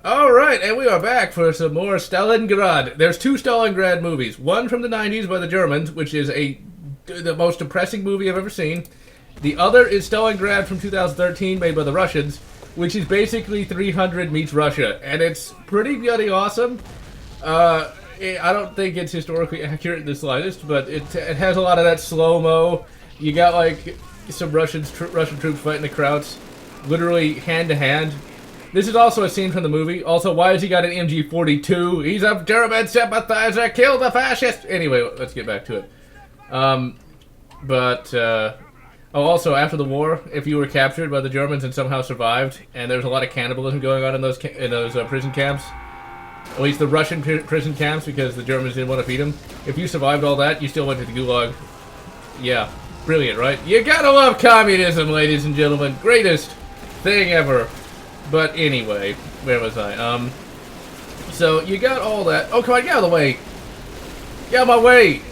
Alright, and we are back for some more Stalingrad. There's two Stalingrad movies. One from the 90s by the Germans, which is the most depressing movie I've ever seen. The other is Stalingrad from 2013, made by the Russians, which is basically 300 meets Russia. And it's pretty bloody awesome. I don't think it's historically accurate in the slightest, but it has a lot of that slow-mo. You got, like, some Russian troops fighting the Krauts, literally hand-to-hand. This is also a scene from the movie. Also, why has he got an MG42? He's a German sympathizer. Kill the fascist. Anyway, let's get back to it. Also, after the war, if you were captured by the Germans and somehow survived, and there's a lot of cannibalism going on in those prison camps, at least the Russian prison camps, because the Germans didn't want to feed them. If you survived all that, you still went to the Gulag. Yeah, brilliant, right? You gotta love communism, ladies and gentlemen. Greatest thing ever. But anyway, where was I? So you got all that. Oh, come on, get out of the way. Get out of my way.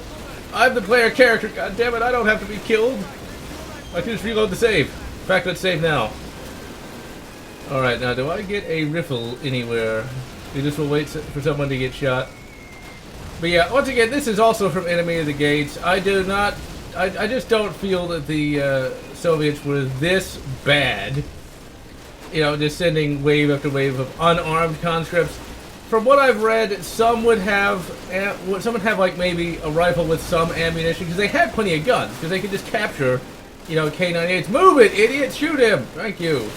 I'm the player character. God damn it, I don't have to be killed. I can just reload the save. In fact, let's save now. Alright, now do I get a riffle anywhere? We just will wait for someone to get shot. But yeah, once again, this is also from Enemy of the Gates. I just don't feel that the Soviets were this bad. You know, just sending wave after wave of unarmed conscripts. From what I've read, some would have like maybe a rifle with some ammunition, because they had plenty of guns, because they could just capture, you know, K-98s. Move it, idiot! Shoot him! Thank you.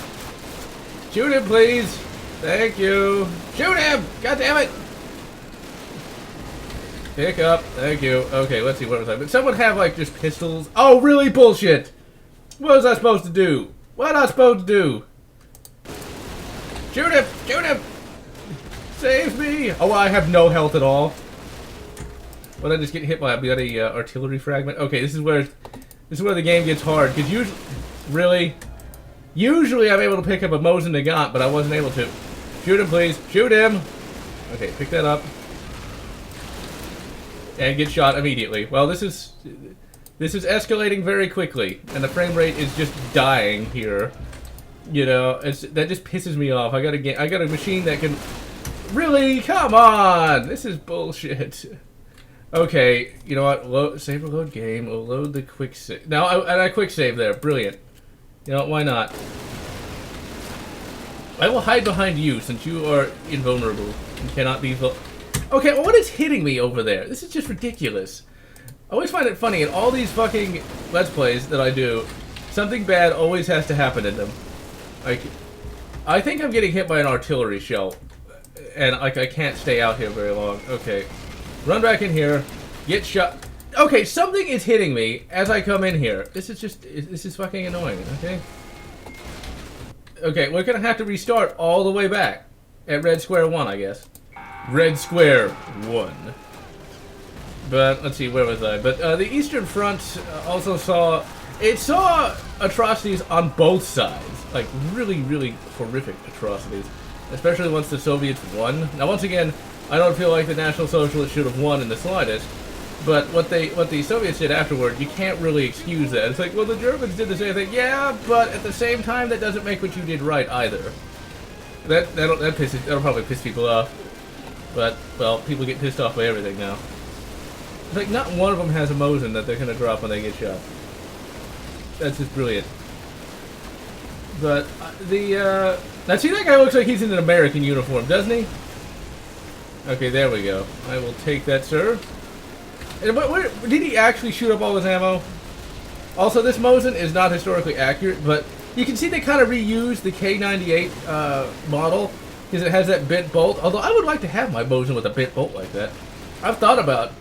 Shoot him, please. Thank you. Shoot him! God damn it! Pick up. Thank you. Okay, let's see, what was I? But some would have like just pistols. Oh, really? Bullshit! What was I supposed to do? What was I supposed to do? Shoot him! Shoot him! Save me! Oh, I have no health at all. What, did I just get hit by a bloody artillery fragment? Okay, this is where the game gets hard, because usually I'm able to pick up a Mosin Nagant, but I wasn't able to. Shoot him, please! Shoot him! Okay, pick that up. And get shot immediately. Well, this is escalating very quickly, and the frame rate is just dying here. You know, that just pisses me off. I got a machine that can... Really? Come on! This is bullshit. Okay, you know what? Save or load game. We'll load the quick save. Now, I quick save there. Brilliant. You know, why not? I will hide behind you, since you are invulnerable and cannot be... Okay, well, what is hitting me over there? This is just ridiculous. I always find it funny, in all these fucking Let's Plays that I do, something bad always has to happen in them. Like, I think I'm getting hit by an artillery shell, and like I can't stay out here very long. Okay, run back in here, get shot. Okay, something is hitting me as I come in here. This is fucking annoying. Okay, we're gonna have to restart all the way back at Red Square 1, I guess. Red Square 1. But let's see, where was I? But the Eastern Front also saw atrocities on both sides. Like, really, really horrific atrocities. Especially once the Soviets won. Now, once again, I don't feel like the National Socialists should have won in the slightest. But what the Soviets did afterward, you can't really excuse that. It's like, well, the Germans did the same thing. Yeah, but at the same time, that doesn't make what you did right either. That'll probably piss people off. But, well, people get pissed off by everything now. It's like, not one of them has a Mosin that they're gonna drop when they get shot. That's just brilliant. But, now see, that guy looks like he's in an American uniform, doesn't he? Okay, there we go. I will take that, sir. And did he actually shoot up all his ammo? Also, this Mosin is not historically accurate, but you can see they kind of reused the K98 model, because it has that bent bolt. Although, I would like to have my Mosin with a bent bolt like that. I've thought about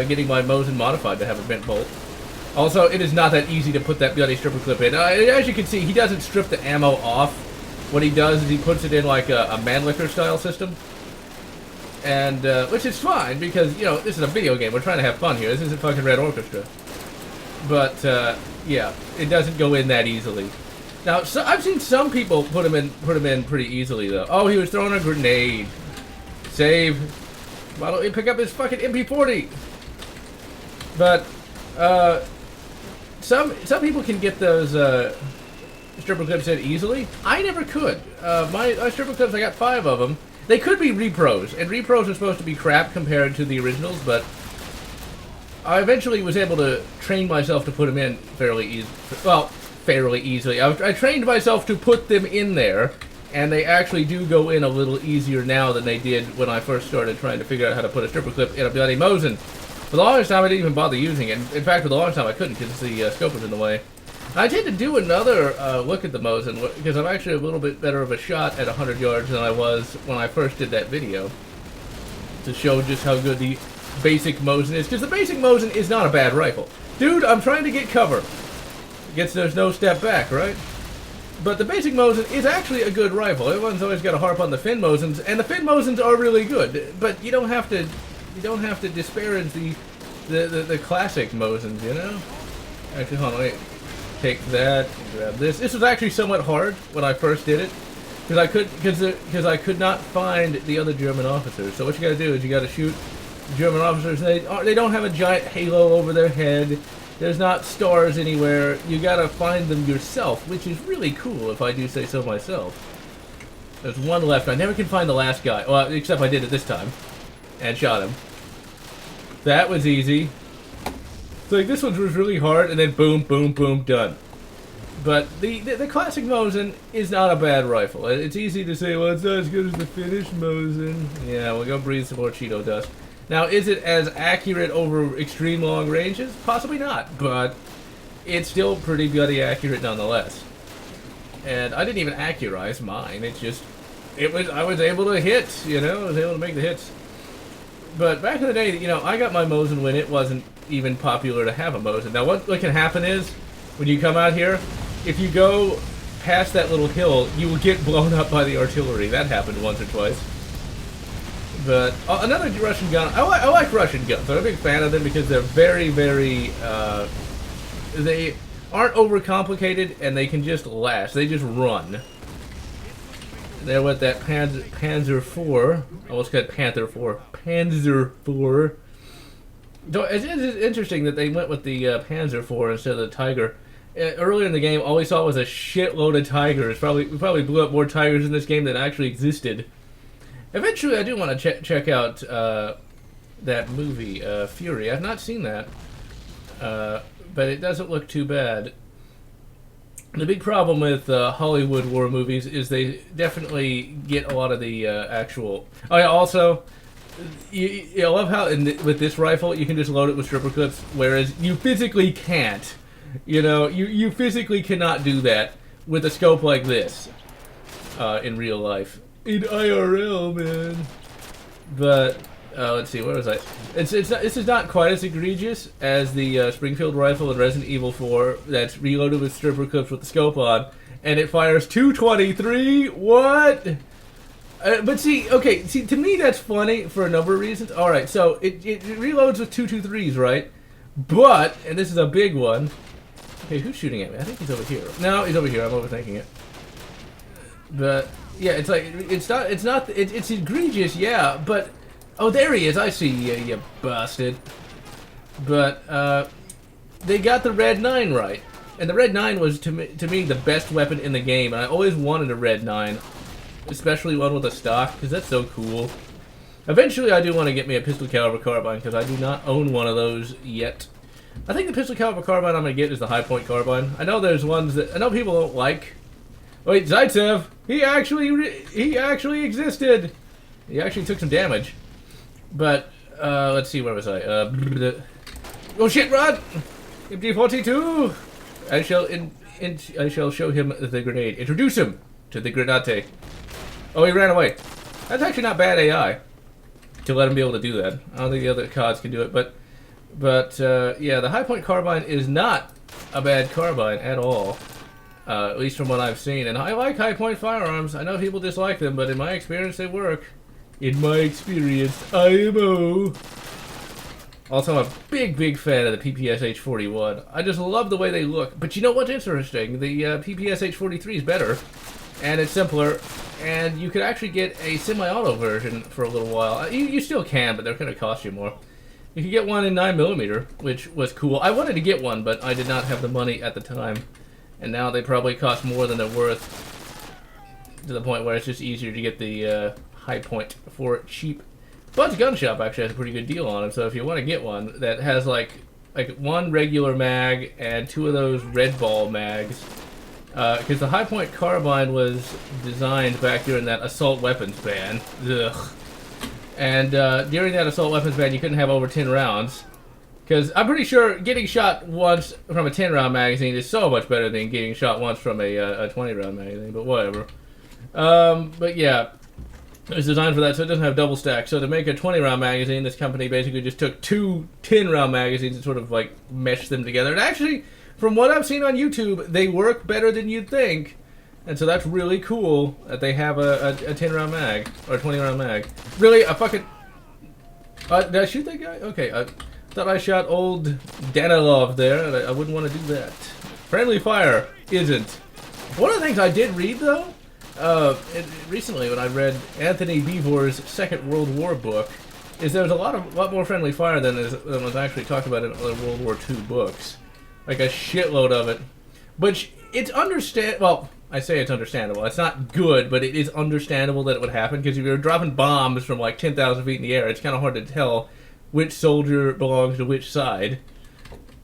getting my Mosin modified to have a bent bolt. Also, it is not that easy to put that bloody stripper clip in. As you can see, he doesn't strip the ammo off. What he does is he puts it in like a Mannlicher style system. And, which is fine, because, you know, this is a video game. We're trying to have fun here. This isn't fucking Red Orchestra. But, yeah, it doesn't go in that easily. Now, I've seen some people put him in pretty easily, though. Oh, he was throwing a grenade. Save. Why don't we pick up his fucking MP40? But, some people can get those, stripper clips in easily. I never could. My stripper clips, I got 5 of them. They could be repros, and repros are supposed to be crap compared to the originals, but I eventually was able to train myself to put them in fairly easily. I trained myself to put them in there, and they actually do go in a little easier now than they did when I first started trying to figure out how to put a stripper clip in a bloody Mosin. For the longest time, I didn't even bother using it. In fact, for the longest time, I couldn't because the scope was in the way. I did to do another look at the Mosin because I'm actually a little bit better of a shot at 100 yards than I was when I first did that video, to show just how good the basic Mosin is, because the basic Mosin is not a bad rifle. Dude, I'm trying to get cover. Guess there's no step back, right? But the basic Mosin is actually a good rifle. Everyone's always got to harp on the Fin Mosins, and the Fin Mosins are really good. But you don't have to disparage the classic Mosins, you know? Actually, hold on, wait. Take that, grab this. This was actually somewhat hard when I first did it, because I could not find the other German officers. So what you got to do is you got to shoot German officers. They don't have a giant halo over their head. There's not stars anywhere. You got to find them yourself, which is really cool if I do say so myself. There's one left. I never can find the last guy. Well, except I did it this time and shot him. That was easy. So like, this one was really hard, and then boom, boom, boom, done. But the classic Mosin is not a bad rifle. It's easy to say, well, it's not as good as the finished Mosin. Yeah, we'll go breathe some more Cheeto dust. Now, is it as accurate over extreme long ranges? Possibly not, but it's still pretty bloody accurate nonetheless. And I didn't even accurize mine. I was able to hit, you know, I was able to make the hits. But back in the day, you know, I got my Mosin when it wasn't even popular to have a Mosin. Now, what can happen is, when you come out here, if you go past that little hill, you will get blown up by the artillery. That happened once or twice. But another Russian gun, I like Russian guns. I'm a big fan of them because they're very, very, they aren't overcomplicated, and they can just last. They just run. They're with that Panzer IV. I almost got Panther IV. Panzer IV. It's interesting that they went with the Panzer IV instead of the Tiger. Earlier in the game, all we saw was a shitload of Tigers. We probably blew up more Tigers in this game than actually existed. Eventually, I do want to check out that movie, Fury. I've not seen that, but it doesn't look too bad. The big problem with Hollywood war movies is they definitely get a lot of the actual... Oh yeah, also, I love how with this rifle you can just load it with stripper clips, whereas you physically can't. You know, you physically cannot do that with a scope like this in real life. In IRL, man. But let's see, where was I? This is not quite as egregious as the Springfield rifle in Resident Evil 4 that's reloaded with stripper clips with the scope on, and it fires 223. What? But see, to me that's funny for a number of reasons. All right, so it reloads with 223s, right? But, and this is a big one. Okay, who's shooting at me? I think he's over here. No, he's over here. I'm overthinking it. But yeah, it's like it's egregious, yeah. But oh, there he is. I see you, you bastard. But they got the Red 9 right, and the Red 9 was to me the best weapon in the game, and I always wanted a Red 9, especially one with a stock, because that's so cool. Eventually, I do want to get me a pistol caliber carbine because I do not own one of those yet. I think the pistol caliber carbine I'm gonna get is the high point carbine. I know there's ones that I know people don't like. Wait, Zaitsev, he actually existed. He actually took some damage. But let's see, where was I? Oh shit, Rod! MD42. I shall show him the grenade. Introduce him to the grenade. Oh, he ran away. That's actually not bad AI to let him be able to do that. I don't think the other CODs can do it, but yeah, the high point carbine is not a bad carbine at all, at least from what I've seen. And I like high point firearms. I know people dislike them, but in my experience, they work. In my experience, IMO. Also, I'm a big fan of the PPSH-41. I just love the way they look. But you know what's interesting? The PPSH-43 is better, and it's simpler, and you could actually get a semi-auto version for a little while. You still can, but they're going to cost you more. You can get one in 9mm, which was cool. I wanted to get one, but I did not have the money at the time. and now they probably cost more than they're worth, to the point where it's just easier to get the high point for cheap. Bud's Gun Shop actually has a pretty good deal on them, so if you want to get one that has like one regular mag and 2 of those red ball mags, because the high point carbine was designed back during that assault weapons ban. Ugh. And during that assault weapons ban, you couldn't have over 10 rounds. Because I'm pretty sure getting shot once from a 10-round magazine is so much better than getting shot once from a 20-round magazine, but whatever. But yeah, it was designed for that, so it doesn't have double stack. So to make a 20-round magazine, this company basically just took 2 10-round magazines and sort of like meshed them together. And actually, from what I've seen on YouTube, they work better than you'd think. And so that's really cool that they have a 10-round mag, or a 20-round mag. Really, a fucking... did I shoot that guy? Okay, thought I shot old Danilov there, and I wouldn't want to do that. Friendly fire isn't. One of the things I did read, though, recently when I read Anthony Beevor's Second World War book, is there was a lot more friendly fire than was actually talked about in other World War II books. Like a shitload of it. But it's well, I say it's understandable. It's not good, but it is understandable that it would happen, because if you're dropping bombs from like 10,000 feet in the air, it's kind of hard to tell which soldier belongs to which side.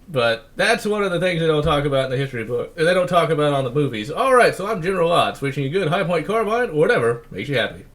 But that's one of the things they don't talk about in the history book. They don't talk about on the movies. Alright, so I'm GeneralLotz, wishing you good high point carbine, or whatever makes you happy.